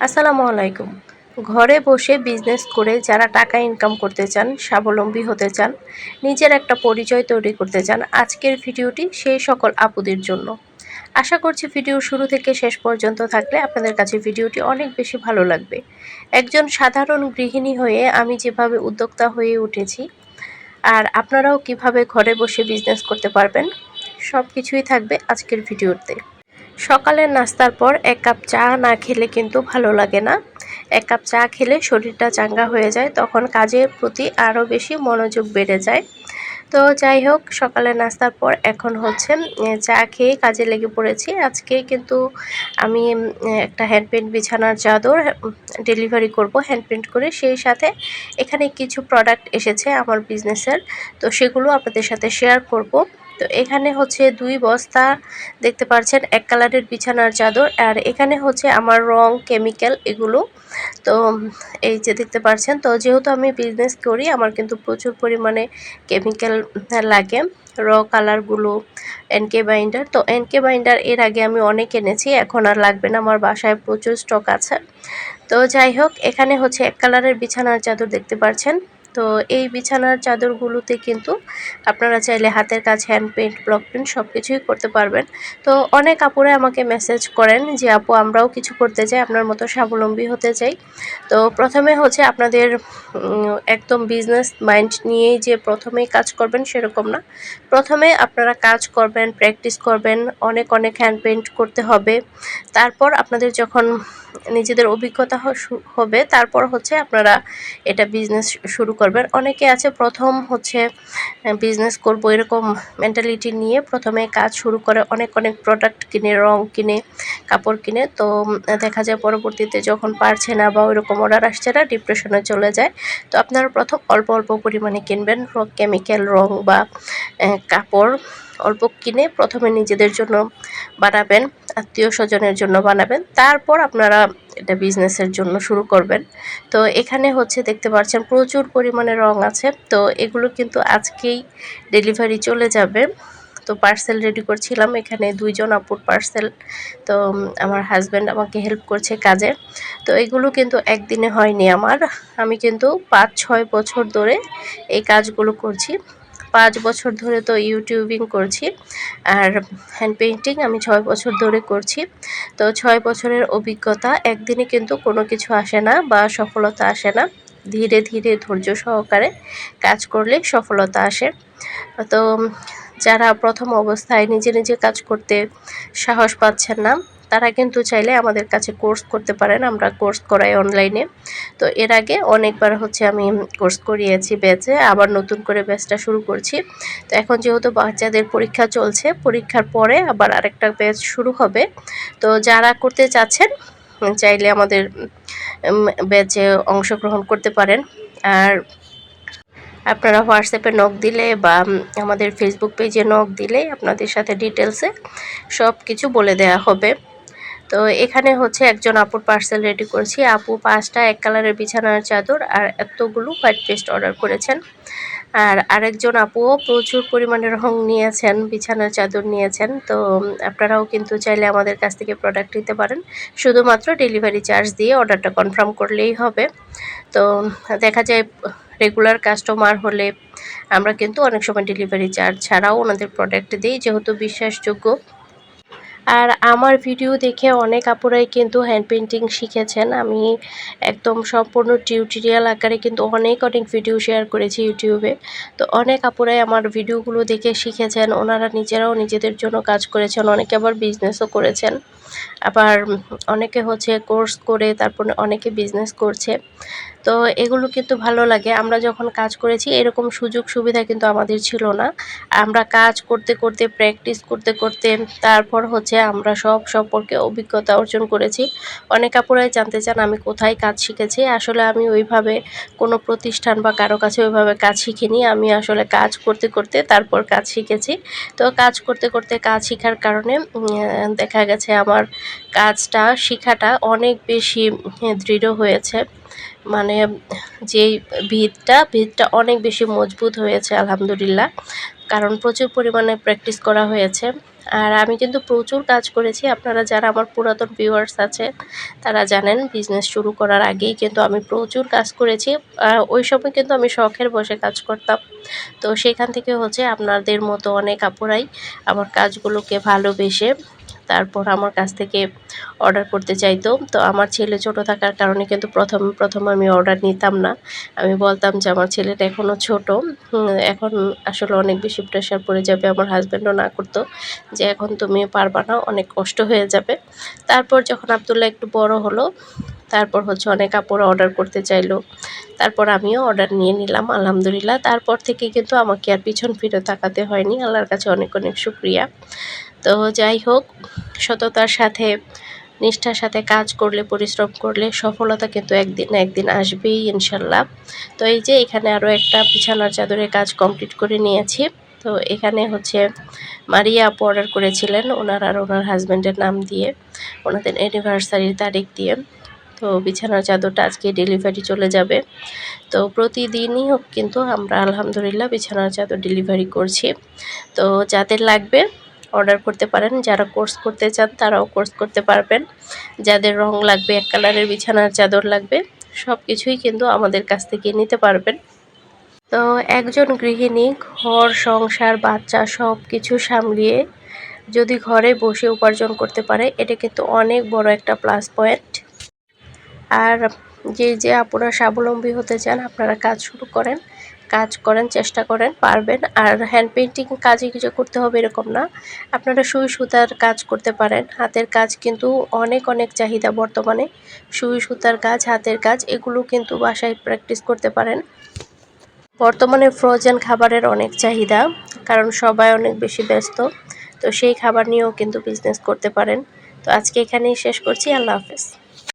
আসসালামু আলাইকুম। ঘরে বসে বিজনেস করে যারা টাকা ইনকাম করতে চান, স্বাবলম্বী হতে চান, নিজের একটা পরিচয় তৈরি করতে চান, আজকের ভিডিওটি সেই সকল আপুদের জন্য। আশা করছি ভিডিও শুরু থেকে শেষ পর্যন্ত থাকলে আপনাদের কাছে ভিডিওটি অনেক বেশি ভালো লাগবে। একজন সাধারণ গৃহিণী হয়ে আমি যেভাবে উদ্যোক্তা হয়ে উঠেছি, আর আপনারাও কিভাবে ঘরে বসে বিজনেস করতে পারবেন, সব কিছুই থাকবে আজকের ভিডিওতে। সকালের নাস্তার পর ১ কাপ চা না খেলে কিন্তু ভালো লাগে না। ১ কাপ চা খেলে শরীরটা চাঙ্গা হয়ে যায়, তখন কাজের প্রতি আরও বেশি মনোযোগ বেড়ে যায়। তো যাই হোক, সকালের নাস্তার পর এখন হচ্ছে চা খেয়ে কাজে লেগে পড়েছি। আজকে কিন্তু আমি একটা হ্যান্ড পেইন্ট বিছানার চাদর ডেলিভারি করব হ্যান্ড পেইন্ট করে। সেই সাথে এখানে কিছু প্রোডাক্ট এসেছে আমার বিজনেসের, তো সেগুলো আপনাদের সাথে শেয়ার করব। তো এখানে হচ্ছে ২ বস্তা দেখতে পাচ্ছেন এক কালারের বিছানার চাদর, আর এখানে হচ্ছে আমার রং, কেমিক্যাল এগুলো। তো এই যে দেখতে পাচ্ছেন, তো যেহেতু আমি বিজনেস করি আমার কিন্তু প্রচুর পরিমাণে কেমিক্যাল লাগে। কালারগুলো, এনকে বাইন্ডার, তো এনকে বাইন্ডার এর আগে আমি অনেক এনেছি, এখন আর লাগবে না, আমার বাসায় প্রচুর স্টক আছে। তো যাই হোক, এখানে হচ্ছে এক কালারের বিছানার চাদর দেখতে পাচ্ছেন। তো এই বিছানার চাদরগুলোতে কিন্তু আপনারা চাইলে হাতের কাজ, হ্যান্ড পেইন্ট, ব্লক প্রিন্ট সব কিছুই করতে পারবেন। তো অনেক আপুরা আমাকে মেসেজ করেন যে আপু আমরাও কিছু করতে চাই, আপনার মতো স্বাবলম্বী হতে চাই। তো প্রথমে হচ্ছে আপনাদের একদম বিজনেস মাইন্ড নিয়েই যে প্রথমেই কাজ করবেন সেরকম না। প্রথমে আপনারা কাজ করবেন, প্র্যাকটিস করবেন, অনেক অনেক হ্যান্ড পেইন্ট করতে হবে। তারপর আপনাদের যখন নিজেদের অভিজ্ঞতা হবে, তারপর হচ্ছে আপনারা এটা বিজনেস শুরু করবেন। অনেকে আছে প্রথম হচ্ছে বিজনেস করব এরকম মেন্টালিটি নিয়ে প্রথমে কাজ শুরু করে, অনেক অনেক প্রোডাক্ট কিনে, রং কিনে, কাপড় কিনে। তো দেখা যায় পরবর্তীতে যখন পারছে না বা ওইরকম অর্ডার আসছে না, ডিপ্রেশনে চলে যায়। তো আপনারা প্রথম অল্প অল্প পরিমাণে কিনবেন, কেমিক্যাল, রং বা কাপড় অল্প কিনে প্রথমে নিজেদের জন্য বানাবেন, আত্মীয় স্বজনের জন্য বানাবেন, তারপর আপনারা এটা বিজনেসের জন্য শুরু করবেন। তো এখানে হচ্ছে দেখতে পাচ্ছেন প্রচুর পরিমাণে রং আছে, তো এগুলো কিন্তু আজকেই ডেলিভারি চলে যাবে। তো পার্সেল রেডি করছিলাম, এখানে ২ জন আপুর পার্সেল। তো আমার হাজব্যান্ড আমাকে হেল্প করছে কাজে। তো এগুলো কিন্তু একদিনে হয়নি আমার, আমি কিন্তু ৫-৬ বছর ধরে এই কাজগুলো করছি। ৫ বছর ধরে তো ইউটিউবিং করছি, আর হ্যান্ড পেইন্টিং আমি ৬ বছর ধরে করছি। তো ৬ বছরের অভিজ্ঞতা, একদিনে কিন্তু কোনো কিছু আসে না বা সফলতা আসে না। ধীরে ধীরে ধৈর্য সহকারে কাজ করলে সফলতা আসে। তো যারা প্রথম অবস্থায় নিজে নিজে কাজ করতে সাহস পাচ্ছেন না, তারা কিন্তু চাইলে আমাদের কাছে কোর্স করতে পারেন, আমরা কোর্স করাই অনলাইনে। তো এর আগে অনেকবার হচ্ছে আমি কোর্স করিয়েছি ব্যাচে, আবার নতুন করে ব্যাচটা শুরু করছি। তো এখন যেহেতু বাচ্চাদের পরীক্ষা চলছে, পরীক্ষার পরে আবার আরেকটা ব্যাচ শুরু হবে। তো যারা করতে চাচ্ছেন চাইলে আমাদের ব্যাচে অংশগ্রহণ করতে পারেন। আর আপনারা হোয়াটসঅ্যাপে নক দিলে বা আমাদের ফেসবুক পেজে নক দিলেই আপনাদের সাথে ডিটেলসে সব কিছু বলে দেওয়া হবে। তো এখানে হচ্ছে একজন আপুর পার্সেল রেডি করছি। আপু ৫টা এক কালারের বিছানার চাদর আর এতগুলো হোয়াইট পেস্ট অর্ডার করেছেন। আর আরেকজন আপুও প্রচুর পরিমাণে রং নিয়েছেন, বিছানার চাদর নিয়েছেন। তো আপনারাও কিন্তু চাইলে আমাদের কাছ থেকে প্রোডাক্ট নিতে পারেন, শুধুমাত্র ডেলিভারি চার্জ দিয়ে অর্ডারটা কনফার্ম করলেই হবে। তো দেখা যায় রেগুলার কাস্টমার হলে আমরা কিন্তু অনেক সময় ডেলিভারি চার্জ ছাড়াও ওনাদের প্রোডাক্ট দিই, যেহেতু বিশ্বাসযোগ্য। আর আমার ভিডিও দেখে অনেক আপুরাই কিন্তু হ্যান্ড পেইন্টিং শিখেছেন। আমি একদম সম্পূর্ণ টিউটোরিয়াল আকারে কিন্তু অনেক অনেক ভিডিও শেয়ার করেছি ইউটিউবে। তো অনেক আপুরাই আমার ভিডিওগুলো দেখে শিখেছেন, ওনারা নিজেরাও নিজেদের জন্য কাজ করেছেন, অনেকে আবার বিজনেসও করেছেন। আবার অনেকে হচ্ছে কোর্স করে তারপরে অনেকে বিজনেস করছে। তো এগুলো কিন্তু ভালো লাগে। আমরা যখন কাজ করেছি এরকম সুযোগ সুবিধা কিন্তু আমাদের ছিল না। আমরা কাজ করতে করতে, প্র্যাকটিস করতে করতে তারপর হচ্ছে আমরা সব সম্পর্কে অভিজ্ঞতা অর্জন করেছি। অনেক আপুরাই জানতে চান আমি কোথায় কাজ শিখেছি। আসলে আমি ওইভাবে কোনো প্রতিষ্ঠান বা কারো কাছে ওইভাবে কাজ শিখিনি। আমি আসলে কাজ করতে করতে তারপর কাজ শিখেছি। তো কাজ করতে করতে কাজ শিখার কারণে দেখা গেছে আমার কাজটা শিখাটা অনেক বেশি দৃঢ় হয়েছে। মানে যেই ভিতটা অনেক বেশি মজবুত হয়েছে আলহামদুলিল্লাহ। কারণ প্রচুর পরিমাণে প্র্যাকটিস করা হয়েছে। আর আমি কিন্তু প্রচুর কাজ করেছি। আপনারা যারা আমার পুরাতন ভিউয়ার্স আছে তারা জানেন বিজনেস শুরু করার আগেই কিন্তু আমি প্রচুর কাজ করেছি। ওই সময় কিন্তু আমি শখের বশে কাজ করতাম। তো সেখান থেকে হচ্ছে আপনাদের মতো অনেক আপুরাই আমার কাজগুলোকে ভালোবেসে তারপর আমার কাছ থেকে অর্ডার করতে চাইতো। তো আমার ছেলে ছোট থাকার কারণে কিন্তু প্রথম আমি অর্ডার নিতাম না। আমি বলতাম যে আমার ছেলেটা এখনও ছোট, এখন আসলে অনেক বেশি প্রেশার পড়ে যাবে। আমার হাজব্যান্ডও না করতো যে এখন তুমি পারবা না, অনেক কষ্ট হয়ে যাবে। তারপর যখন আব্দুল্লাহ একটু বড় হলো, তারপর হচ্ছে অনেক আপুরা অর্ডার করতে চাইলো। তারপর আমিও অর্ডার নিয়ে নিলাম আলহামদুলিল্লাহ। তারপর থেকে কিন্তু আমাকে আর পিছন ফিরে তাকাতে হয়নি। আল্লাহর কাছে অনেক অনেক শুকরিয়া। তো যাই হোক, সততার সাথে নিষ্ঠার সাথে কাজ করলে, পরিশ্রম করলে সফলতা কিন্তু একদিন না একদিন আসবেই ইনশাল্লাহ। তো এই যে এখানে আরও একটা বিছানার চাদরের কাজ কমপ্লিট করে নিয়েছি। তো এখানে হচ্ছে মারিয়া আপু অর্ডার করেছিলেন ওনার আর ওনার হাজব্যান্ডের নাম দিয়ে, ওনাদের অ্যানিভার্সারির তারিখ দিয়ে। তো বিছানার চাদরটা আজকে ডেলিভারি চলে যাবে। তো প্রতিদিনই হোক কিন্তু আমরা আলহামদুলিল্লাহ বিছানার চাদর ডেলিভারি করছি। তো যাদের লাগবে অর্ডার করতে পারেন। যারা কোর্স করতে চান তারাও কোর্স করতে পারবেন। যাদের রং লাগবে, এক কালারের বিছানার চাদর লাগবে, সব কিছুই কিন্তু আমাদের কাছ থেকে নিতে পারবেন। তো একজন গৃহিণী ঘর সংসার বাচ্চা সব কিছু সামলিয়ে যদি ঘরে বসে উপার্জন করতে পারে, এটা কিন্তু অনেক বড় একটা প্লাস পয়েন্ট। আর যে আপনারা স্বাবলম্বী হতে চান, আপনারা কাজ শুরু করেন, কাজ করেন, চেষ্টা করেন, পারবেন। আর হ্যান্ড পেইন্টিং কাজই কিছু করতে হবে এরকম না, আপনারা সুই সুতার কাজ করতে পারেন। হাতের কাজ কিন্তু অনেক অনেক চাহিদা বর্তমানে। সুই সুতার কাজ, হাতের কাজ এগুলো কিন্তু বাসায় প্র্যাকটিস করতে পারেন। বর্তমানে ফ্রোজেন খাবারের অনেক চাহিদা, কারণ সবাই অনেক বেশি ব্যস্ত। তো সেই খাবার নিয়েও কিন্তু বিজনেস করতে পারেন। তো আজকে এখানেই শেষ করছি। আল্লাহ হাফেজ।